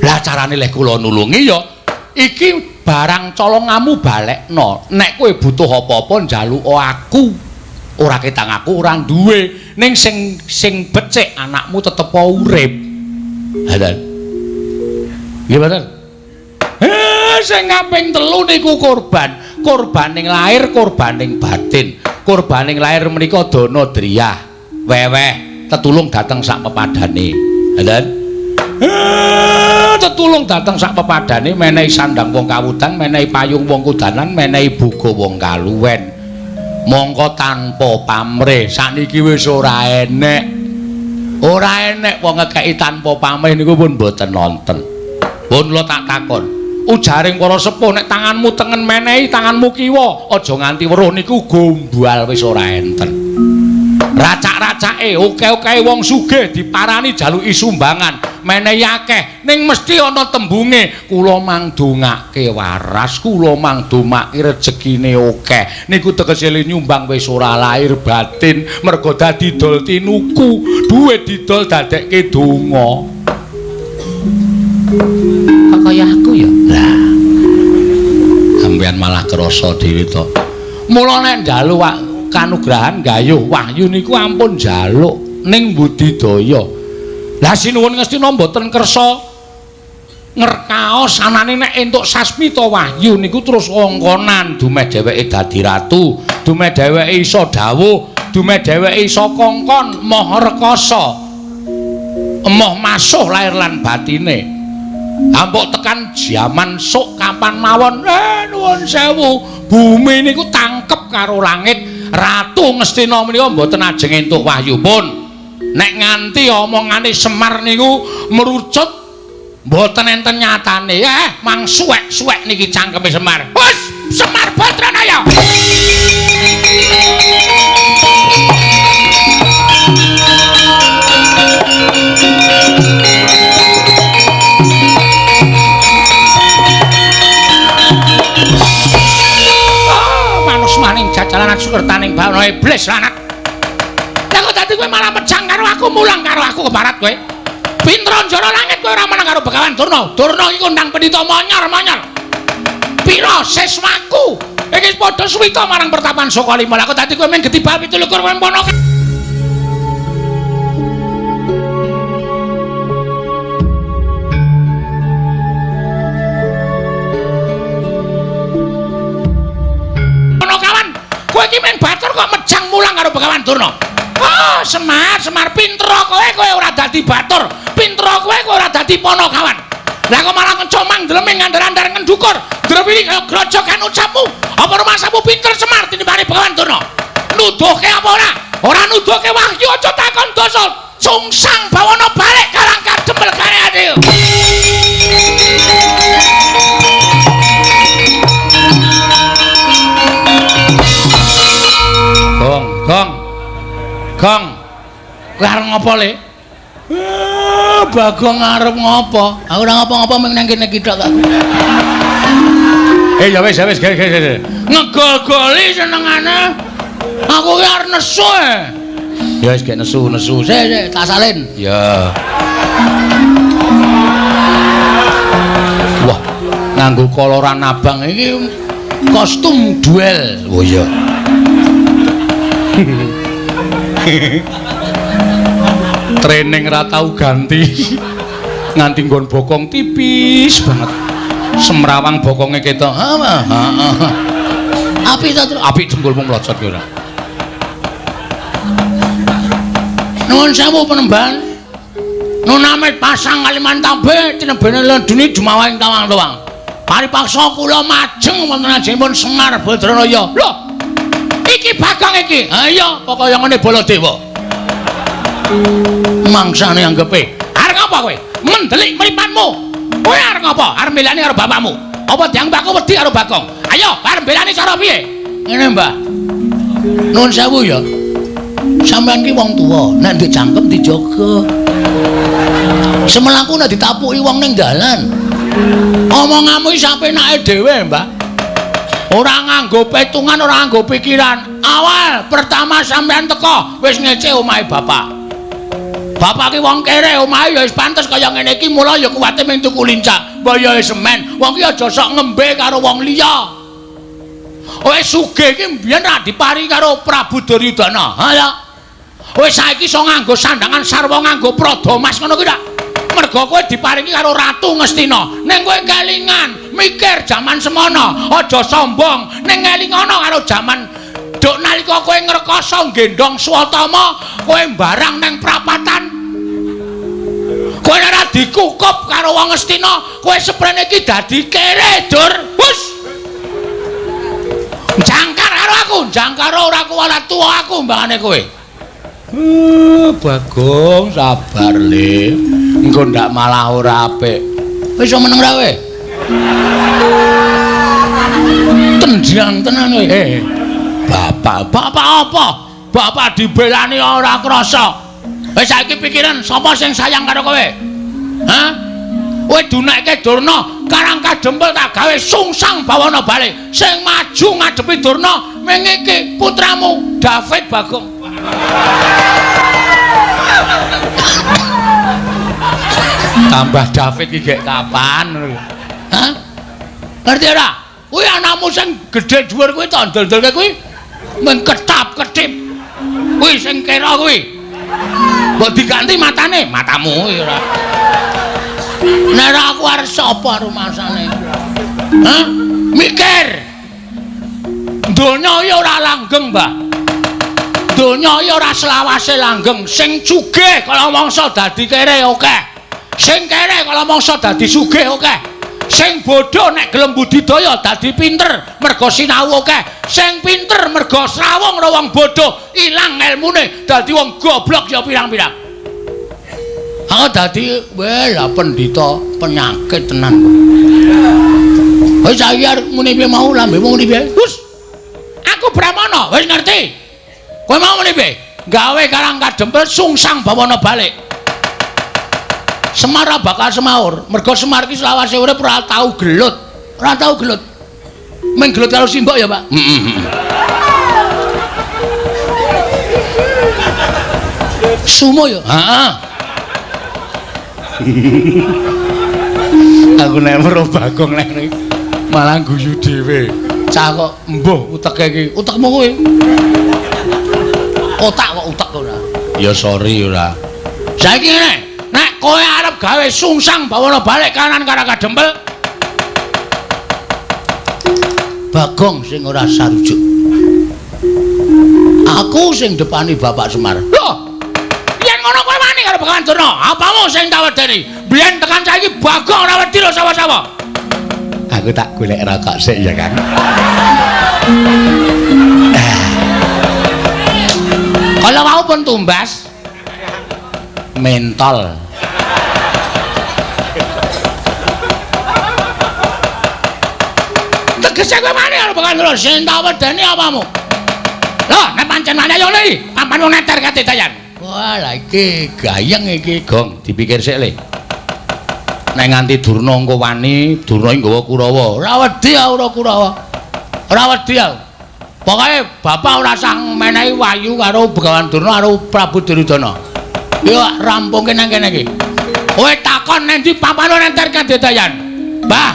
Lah carane lek kula nulungi ya iki barang colongamu balekno. Nek kowe butuh apa-apa njaluk aku. Ora ketang aku ora duwe ning sing becik anakmu tetep urip. Hadan. Nggih mboten? Sing kaping 3 niku korban. Korbaning lahir, korbaning batin. Korbaning lahir menika dana driyah, weweh, tetulung dateng sak pepadane. Hadan. Tetulung dateng sak pepadane menehi sandang wong kawudan, menehi payung wong kudanan, menehi buga wong kaluwen. Mongko tanpa pamrih sakniki wis ora enek wong ngekeki tanpa pamrih niku pun mboten nonton. Pun kula tak takon ujaring para sepuh nek tanganmu tengen menehi tanganmu kiwa aja nganti weruh niku gombal wis ora enten. Racak-racake oke-oke wong sugih diparani jaluki sumbangan menehi akeh ning mesti ana tembunge kula mangdongake waras, kula mangdomake rezekine akeh. Niku tegese nyumbang wis ora lahir batin, merga dadi dol tinuku, dhuwit didol dadekke donga. Kaya aku ya. Lah. Sampeyan malah krasa dhewe to. Mula nek njaluk kanugrahan gayuh wahyu niku ampun njaluk ning budidaya. Lah sinuwun Ngastina mboten kersa ngerkaos anane nek entuk sasmita wahyu niku terus wongkonan dumeh dheweke dadi ratu, dumeh dheweke iso dawuh, dumeh dheweke iso kongkon moh rekasa. Emoh masuh lahir lan batine. Ampuk tekan jaman sok kapan mawon nuwun sewu bumi niku tangkep karo langit. Ratu Ngastina menika mboten ajeng entuk wahyu pun. Nek nganti omongane Semar niku merucut mboten enten nyatane. Mang suwek-suwek niki cangkeme Semar. Wes, Semar Badranaya. Maning jajalan sukertaning bawana iblis lanat. Lah kok dadi kowe malah mejang karo aku, mulang karo aku ke barat kowe. Pintrajana langit kowe ora meneng karo Begawan Durna. Durna iki kondang pendhita monyor-monyor. Pira siswaku iki padha suwita marang pertapan Sokalima. Lah kok dadi kowe men getibal 17 rempono. Kowe iki men batur kok mejang mulang karo Begawan Durna. Oh, Semar pintra kowe ora dadi batur. Pintra kowe ora dadi Panakawan. Lah kok malah kencomang dleming ngandar-andar ngendukur. Drewili kaya grojokan ucapmu. Apa rumasamu pinter Semar tinimbang Begawan Durna? Nuduhke apa ora? Ora nuduhke wahyu aja takon dosa. Sungsang bawana balik karang kadempel kare adil. Gong. Kowe arep ngopo, Le? Bagong arep ngopo? Aku ora ngopo-ngopo mung nang kene kithok aku. Ya wis, ngegol-goli senengane. Aku ki arep nesu. Ya wis gek nesu. Sik, tak salin. Ya. Wah, nganggo koloran abang iki kostum duel. Oh iya. Training ra tau ganti. Nganti nggon bokong tipis banget. Semrawang bokonge ketok. Apik to, Tru? Apik jempolmu mlocot ki ora. Nuwun sewu penemban. Nun amit pasang Kalimantan B tinebene leduni jumawahing tawang-tawang. Paripaksa kula majeng wonten ajengipun Semar Badranaya. Lho. Iki Bagong iki. Ha iya, kaya ngene Baladewa. Mangsane anggepe. Arep apa kowe? Mendelik mripatmu. Kowe arep apa? Arep mbelani karo bapakmu. Apa dianggapku wedi karo Bagong? Ayo, arep mbelani cara piye? Ngene, Mbah. Nuwun sewu ya. Sampeyan ki wong tuwa, nek ndek cangkem dijaga. Semelaku nek ditapuki wong ning dalan. Omonganmu iki sapenake dhewe, Mbah. Ora nganggo petungan, ora nganggo pikiran. Awal pertama sampeyan teko wis ngece omahe bapak. Bapak ki wong kere, omahe ya wis pantes kaya ngene iki, mula ya kuwate ming tuku lincah, mbayahe semen. Wong ki aja sok ngembe karo wong liya. Kowe sugih ki mbiyen ra diparingi karo Prabu Duryudana. Ha ya. Kowe saiki iso nganggo sandangan sarwa nganggo Pradamas ngono kuwi ta? Mergo kowe diparingi karo Ratu Ngastina. Ning kowe kelingan mikir jaman semono, aja sombong. Ning ngelingono karo jaman duk nalika kowe ngrekoso gendong Swatama, kowe mbarang ning prapatan. Kowe ora dikukup karo wong Ngastina, kowe seprene iki dadi kere, Dur. Hus. Jangkar karo aku, jangkar ora kuwala tuwa aku mbangane kowe. Bagong sabar le. Engko ndak malah ora apik. Wis meneng ra kowe? Tendian tenan kowe. Bapak apa? Bapak dibelani ora krasa. Wis saiki pikiran sapa sing sayang karo kowe? Hah? Kowe dunekke Durna karang kadempel tak gawe sungsang bawana bali. Sing maju ngadepi Durna ming iki putramu David Bagong. Tambah David iki gek kapan? Hah? Ngerti ora? Kuwi anakmu sing gedhe dhuwur kuwi to ndel-ndelke kuwi men ketap-ketip. Kuwi sing kera kuwi. Mbok diganti matane, matamu ora. Nek aku arep sapa rumasane? Hah? Mikir. Donya ya ora langgeng, Mbah. Donya ya ora selawase langgeng. Sing sugih kala mangsa dadi kere akeh. Sing kere kala mangsa dadi sugih akeh. Sing bodho nek gelem budidaya dadi pinter merga sinau akeh. Sing pinter merga srawung karo wong bodho ilang elmune dadi wong goblok ya pirang-pirang. Aku dadi lah pendhita penyakit tenan. Wis saiki arep muni piye mau lambemu muni piye? Hus. Aku Brahmana, wis ngerti. Kowe mau muni piye? Gawe karang kadempel sungsang bawana balik. Semar bakal semaur, mergo Semar ki selawase urip ora tau gelut. Ora tau gelut. Meng gelut karo simbok ya, Pak? Sumo ya? Heeh. Aku nek weruh Bagong nek malah guyu dhewe. Cah kok mbuh uteke iki. Utekmu kowe. Otak kok utek ora. Ya sorry ora. Saiki ngene, nek kowe arep gawe sungsang bawana balik kanan karo kadempel. Bagong sing ora sarujuk. Aku sing depani Bapak Semar. Loh, yen ngono kowe wani karo Bagawan Durna. Apamu sing tak wedeni? Biyen tekan saiki Bagong ora wedi lho sapa-sapa. Aku tak golek rokok sik ya, Kang. Kalau mau pun tumbas mentol. Tegese kowe mani karo Bagawan Durna sing tak wedeni apamu? Loh, nek pancen mani ayo le, papan wong neter kate dayan. Wah, lah iki gayeng iki, Gong. Dipikir sik le. Nek nganti Durna engko wani, Durna nggawa Kurawa. Ora wedi ora Kurawa. Ora wedi aku. Pokoke bapak ora sang menehi wayu karo Begawan Durna karo Prabu Duryudana. Yo rampungke nang kene iki. Kowe takon nang ndi papanon enter Kadedayan. Mbah.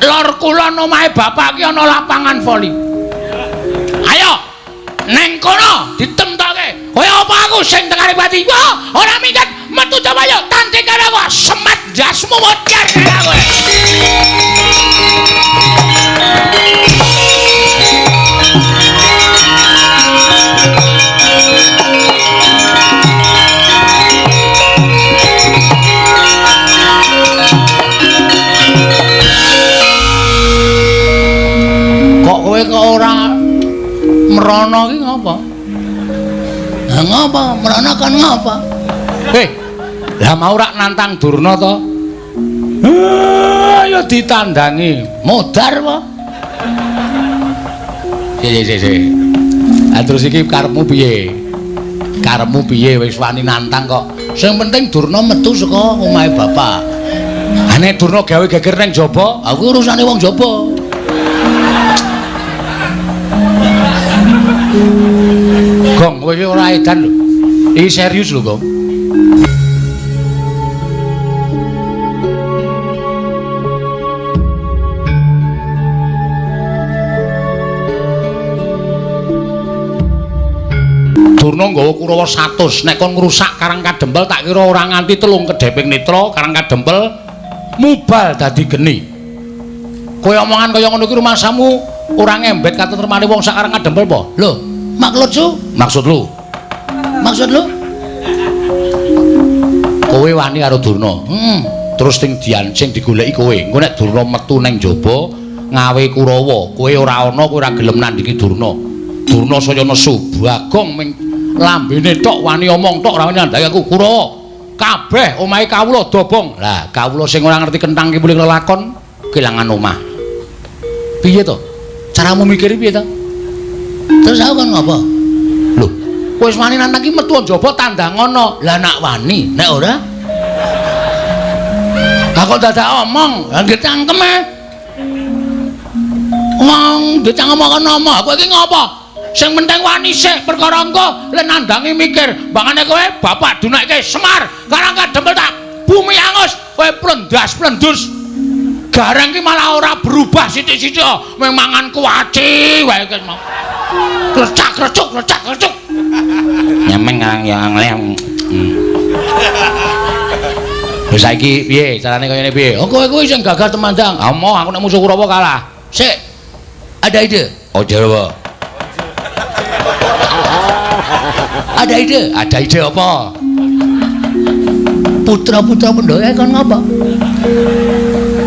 Lor kulon omahe bapak ki ana lapangan voli. Ayo neng kono ditemtoke. Kaya apa aku sing teng Karipati? Wah, ora minggat metu Jawaya tanti karo aku semet jasmu modar kowe. Kok kowe kok ora merana ki ngapa? Lah ngapa? Merana kan ngapa? Lah mau rak nantang Durna to? Ya ditandangi. Modar apa? Si. Terus iki karepmu piye? Karepmu piye wis wani nantang kok. Sing penting Durna metu saka omahe bapak. Ane Durna gawe geger ning jaba, aku urusane wong jaba. Gong, kowe iki ora edan lho. Iki serius lho, Gong. Durna nggawa Kurawa 100 nek kon ngrusak Karang Kadempel tak kira ora nganti 3 kedheping netra Karang Kadempel mubal dadi geni. Kowe omongan kaya ngono iki rumasamu ora ngembet katentremane wong sak Karang Kadempel apa? Lho, maksud lu? Kowe wani karo Durna. Terus sing diancing digoleki kowe. Engko nek Durna metu ning jaba ngawe Kurawa, kowe ora ana, kowe ora gelem nandingi Durna. Durna saya nesu, Bagong ming lambene tok wani omong tok ora nyandhaki aku Kurawa. Kabeh omahe kawula dobong. Lah, kawula sing ora ngerti kentang ki mulih lelakon kelangan omah. Piye to? Caramu mikir piye to? Terus aku kan ngapa? Lho, kowe wis wani nantang ki metu njaba tandang ngono. Lah nak wani, nek ora? Aku dadak omong, nggih cangkeme. Wong dicang omong-omong, kowe iki ngapa? Sing penting wani sik perkara engko len nandangi mikir bangane kowe bapak dunakke Semar Karang Kadempel tak bumi angus kowe plendas-plendus gareng ki malah ora berubah sithik-sithik memangan kuaci wae ki mau krecak-krecuk nyemeng yang lem wis saiki piye carane kaya ngene piye kowe kuwi sing gagal temandang omong aku nek musuh Kurawa kalah sik ada ide aja apa ada ide apa? Putra-putra Pandhawa kan ngapa?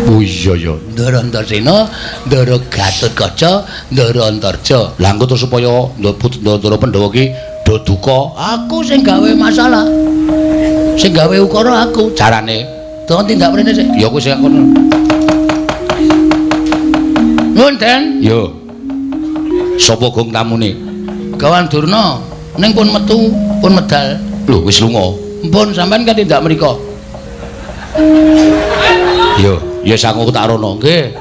Oh iya. Ndara Antarsena, Ndara Gatotkaca, Ndara Antarja. Lah engko to supaya Ndara Pandhawa ki do duka, aku sing gawe masalah. Sing gawe ukara aku. Carane, to tindak mrene sik. Ya kowe sing kono. Nuwun, Den. Yo. Sapa gong tamune? Begawan Durna. Ning pun metu, pun medal. Lho, wis lunga. Mpun sampean kan tindak mriku. Yo, ya sangu tak rono, nggih.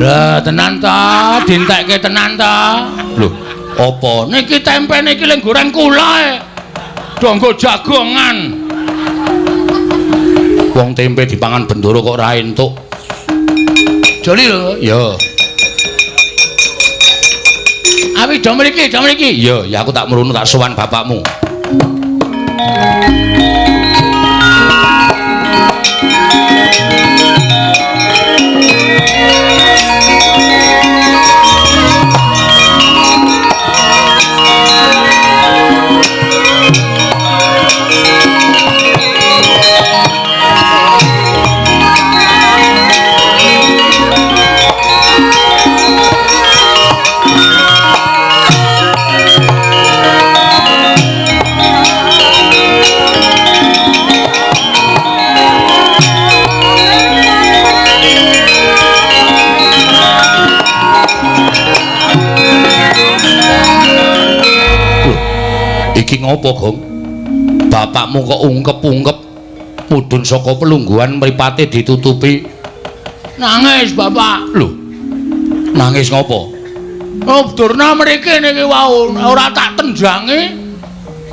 Lah tenan ta, dintekke tenan ta. Lho, apa? Niki tempe niki lek goreng kula. Donggo jagongan. Wong tempe dipangan Bendoro kok ora entuk. Joli lho. Yo. Awi do mriki. Iya, ya aku tak mrono tak sowan bapakmu. Ngopo, Gong? Bapakmu kok ungkep-ungkep mudhun saka pelungguhan mripate ditutupi. Nangis, Bapak. Lho. Nangis ngopo? Oh, Durna mriki niki wau ora tak tendhangi.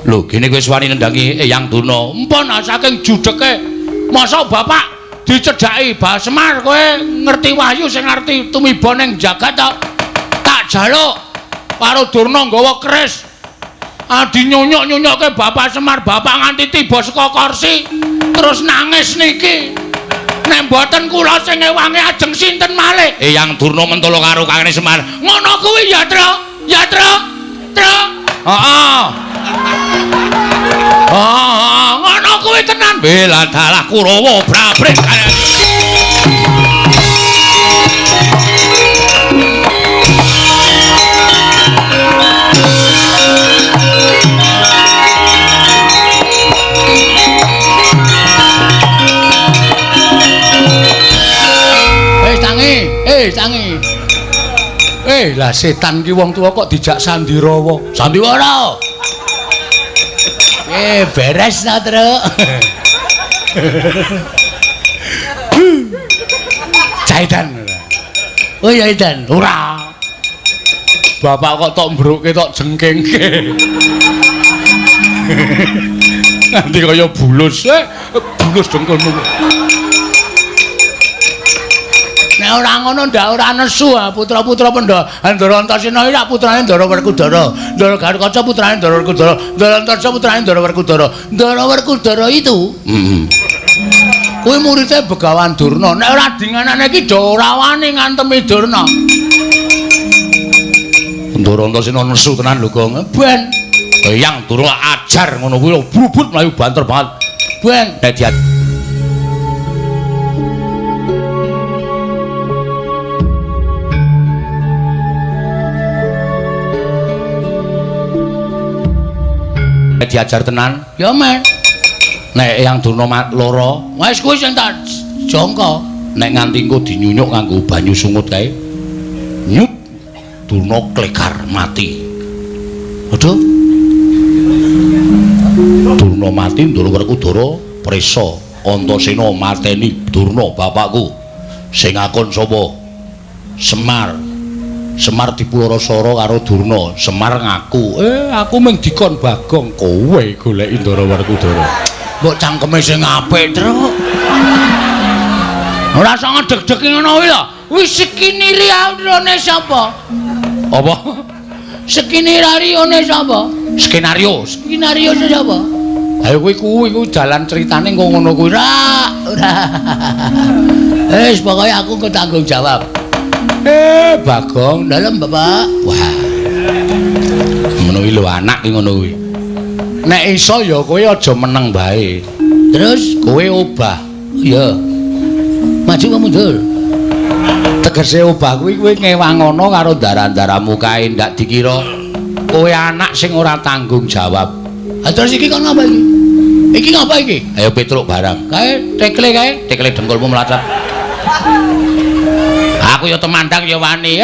Lho, kene kowe wani nendangi Eyang Durna. Mpun saking judeke. Masa bapak dicedhaki Mbah Semar kowe ngerti wahyu sing ngerti tumiba ning jagat to. Tak jaluk karo Durna nggawa keris. Dinyonyok-nyonyokke Bapak Semar, bapak nganti tiba saka kursi terus nangis niki. Nek mboten kula sing ewange ajeng sinten malih? Eyang Durna mentolo karo Kangane Semar. Ngono kuwi ya, Tru. Ya, Tru. Tru. Heeh. Ngono kuwi tenan. Bela dalah Kurawa brabrik. Tangi. Lah setan ki wong tuwa kok dijak Sandiwara. Sandiwara. Beres ta, Tru. Jaidan. Oh ya Idan, ora. Bapak kok tok mbruke tok jengkengke. Nanti kaya bulus, bulus dengkulmu. Nek ora ngono ndak ora nesu putra-putra Ndara Antasena iki putrane Ndara Werkudara. Ndara Garkaca putrane Ndara Werkudara. Ndara Antasena putrane Ndara Werkudara. Ndara Werkudara itu. Kuwi muridé Begawan Durna. Nek ora dinganane iki do ora wani ngantemi Durna. Ndara Antasena nesu tenan lho, Gong. Ben. Eyang Durna ajar ngono kuwi brubut mlayu banter banget. Ben. Nek dia diajar tenan ya men nek Eyang Durna lara wis kuwi sing tak jangka nek nganti engko dinyunyuk nganggo banyu sungut kae nyut Durna klekar mati aduh Durna mati Ndara Werkudara prisa Antasena mateni Durna bapakku sing akon sapa Semar dipularasara karo Durna. Semar ngaku, aku mung dikon Bagong, kowe goleki Ndara Werkudara. Mbok cangkeme sing apik, Tru. Ora usah ngedeg-degi ngono kuwi lho. Wis skenario-ne sapa? Apa? Skenario-ne sapa? Skenario. Skenario sapa? Ayo kuwi jalan ceritane kok ngono kuwi. Ora. Wis pokoke aku engko tanggung jawab. Bagong dalem Bapak. Wah. Ngono kuwi lho anak ki ngono kuwi. Nek iso ya kowe aja meneng bae. Terus kowe obah. Iya. Maju apa mundur? Tegese obah kuwi kowe ngewangono karo ndara-ndaramu kae ndak dikira kowe anak sing ora tanggung jawab. Terus iki kok ngapa iki? Iki ngapa iki? Ayo petruk barang. Kae tekle dengkulmu melacat. Aku ya temandang ya wani,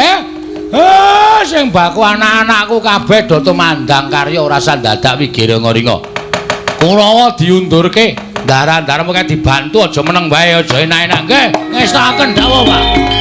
sing baku anak-anakku kabeh do temandang karya ora usah dadak wigire ngoringa. Kurawa diundurke, ndara-ndaramu kae dibantu aja meneng bae aja enak-enak nggih. Ngestaken dawuh, Pak.